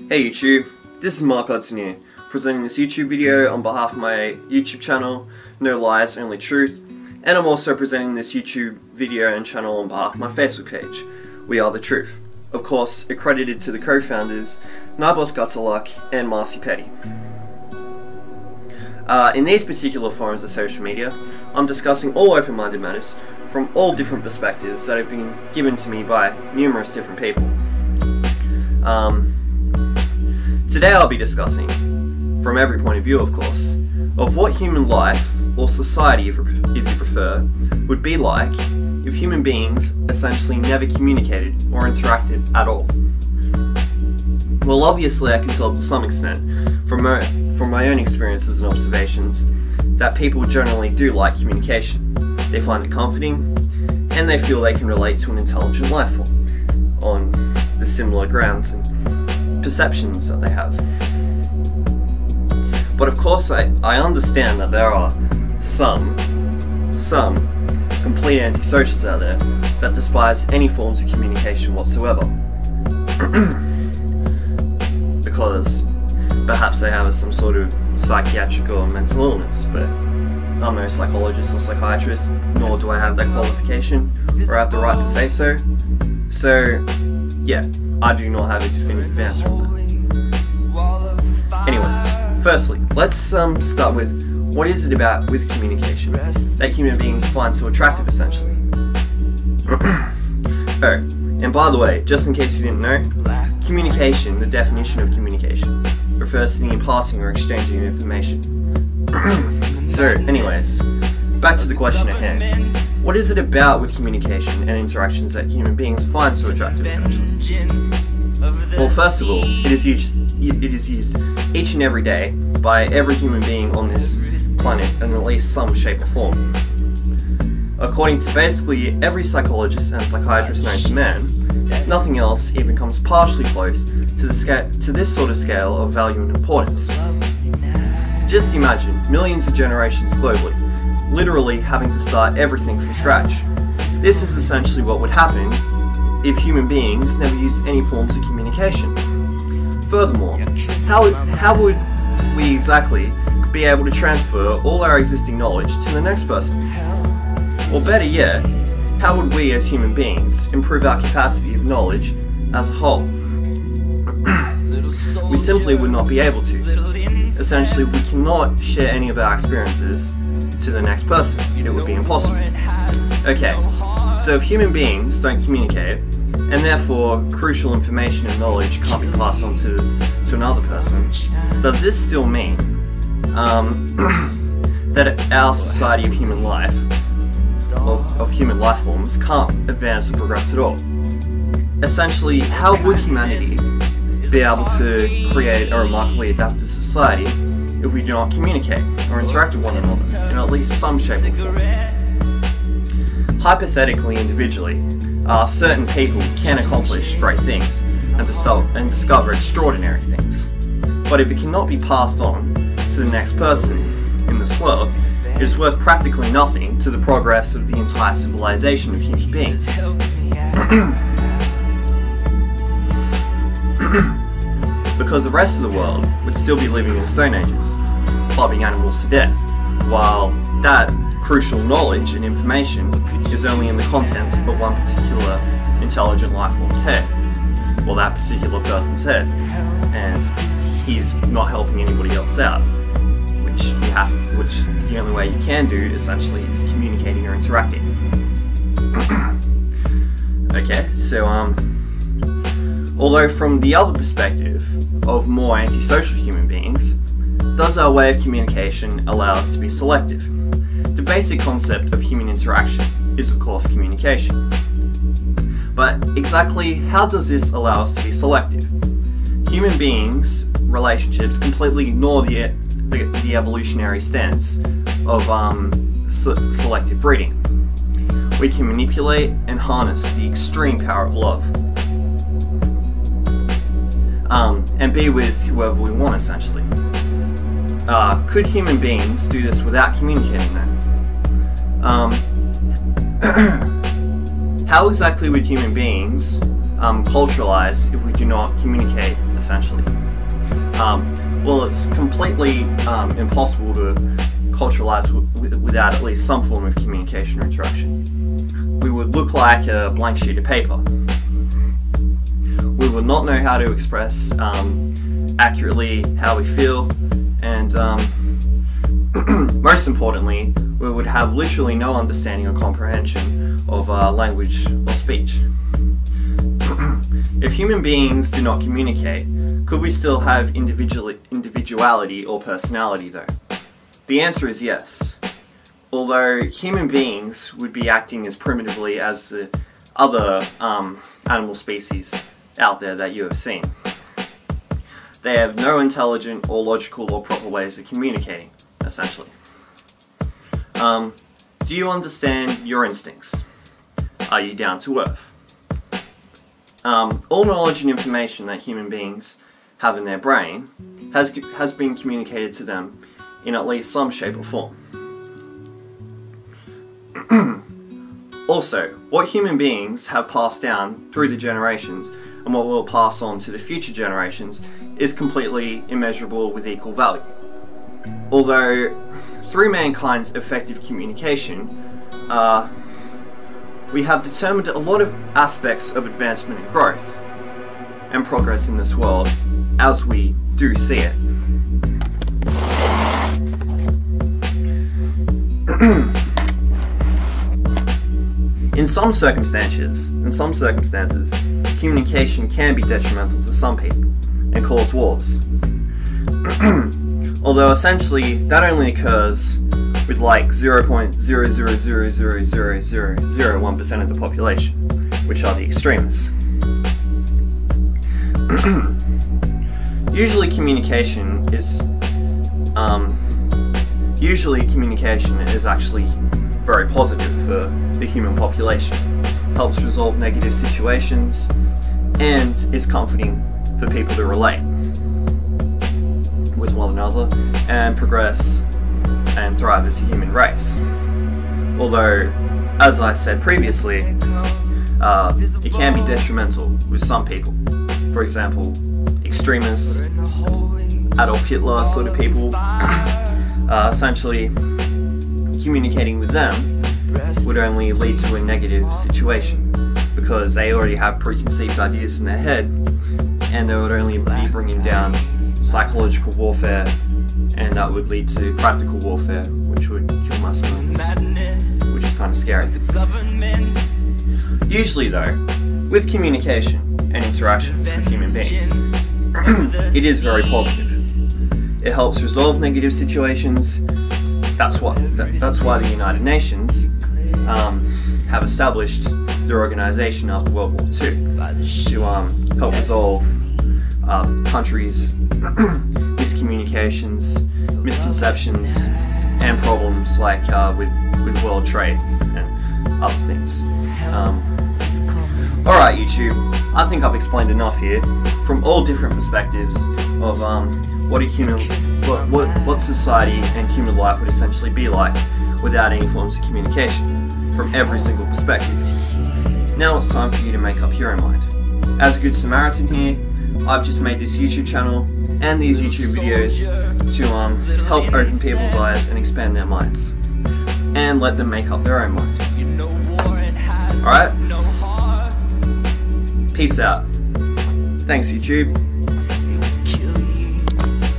Hey YouTube, this is Mark Hudson here, presenting this YouTube video on behalf of my YouTube channel, No Lies, Only Truth, and I'm also presenting this YouTube video and channel on behalf of my Facebook page, We Are The Truth. Of course, accredited to the co-founders, Naboth Gutterluck and Marcy Petty. In these particular forums of social media, I'm discussing all open-minded matters from all different perspectives that have been given to me by numerous different people. Today I'll be discussing, from every point of view of course, of what human life, or society if you prefer, would be like if human beings essentially never communicated or interacted at all. Well, obviously I can tell to some extent, from my own experiences and observations, that people generally do like communication. They find it comforting, and they feel they can relate to an intelligent life form on the similar grounds and perceptions that they have. But of course I understand that there are some complete antisocials out there that despise any forms of communication whatsoever. Because perhaps they have some sort of psychiatric or mental illness, but I'm no psychologist or psychiatrist, nor do I have that qualification or have the right to say so. So yeah, I do not have a definitive answer on that. Anyways, firstly, let's start with what is it about with communication that human beings find so attractive, essentially. Oh, and by the way, just in case you didn't know, communication, the definition of communication, refers to the imparting or exchanging of information. So, anyways, back to the question at hand. What is it about with communication and interactions that human beings find so attractive, essentially? Well, first of all, it is used each and every day by every human being on this planet in at least some shape or form. According to basically every psychologist and psychiatrist known to man, nothing else even comes partially close to this sort of scale of value and importance. Just imagine millions of generations globally, literally having to start everything from scratch. This is essentially what would happen if human beings never used any forms of communication. Furthermore, how would we exactly be able to transfer all our existing knowledge to the next person? Or better yet, how would we as human beings improve our capacity of knowledge as a whole? We simply would not be able to. Essentially, we cannot share any of our experiences to the next person. It would be impossible. Okay, so if human beings don't communicate, and therefore crucial information and knowledge can't be passed on to another person, does this still mean that our society of human life, of human life forms, can't advance or progress at all? Essentially, how would humanity be able to create a remarkably adaptive society if we do not communicate or interact with one another in at least some shape or form? Hypothetically, individually, certain people can accomplish great things and discover extraordinary things. But if it cannot be passed on to the next person in this world, it is worth practically nothing to the progress of the entire civilization of human beings. Because the rest of the world would still be living in the Stone Ages, clubbing animals to death, while that crucial knowledge and information is only in the contents of one particular intelligent life form's head, or that particular person's head, and he's not helping anybody else out, which the only way you can do essentially is communicating or interacting. Okay, so although from the other perspective of more antisocial human beings, does our way of communication allow us to be selective? The basic concept of human interaction is of course communication. But exactly how does this allow us to be selective? Human beings' relationships completely ignore the evolutionary stance of selective breeding. We can manipulate and harness the extreme power of love. And be with whoever we want, essentially. Could human beings do this without communicating then? How exactly would human beings culturalize if we do not communicate essentially. Well, it's completely impossible to culturalize without at least some form of communication or interaction. We would look like a blank sheet of paper. We would not know how to express accurately how we feel, and most importantly, we would have literally no understanding or comprehension of language or speech. If human beings do not communicate, could we still have individuality or personality though? The answer is yes. Although human beings would be acting as primitively as the other animal species out there that you have seen. They have no intelligent or logical or proper ways of communicating, essentially. Do you understand your instincts? Are you down to earth? All knowledge and information that human beings have in their brain has been communicated to them in at least some shape or form. Also, what human beings have passed down through the generations and what will pass on to the future generations is completely immeasurable with equal value. Although, through mankind's effective communication, we have determined a lot of aspects of advancement and growth and progress in this world as we do see it. In some circumstances, communication can be detrimental to some people and cause wars. Although essentially that only occurs with like 0.0000001% of the population, which are the extremists. Usually communication is actually very positive for the human population, helps resolve negative situations, and is comforting for people to relate with one another and progress and thrive as a human race. Although, as I said previously, it can be detrimental with some people. For example, extremists, Adolf Hitler sort of people. Essentially, communicating with them would only lead to a negative situation because they already have preconceived ideas in their head, and they would only be bringing down psychological warfare, and that would lead to practical warfare, which would kill mass numbers, which is kind of scary. Usually though, with communication and interactions with human beings, it is very positive. It helps resolve negative situations. That's why the United Nations have established their organization after World War II to help resolve countries' miscommunications, misconceptions, and problems like with world trade and other things. Alright YouTube, I think I've explained enough here from all different perspectives of what society and human life would essentially be like without any forms of communication, from every single perspective. Now it's time for you to make up your own mind. As a good Samaritan here, I've just made this YouTube channel and these YouTube videos to help open people's eyes and expand their minds, and let them make up their own mind. Alright? Peace out. Thanks YouTube.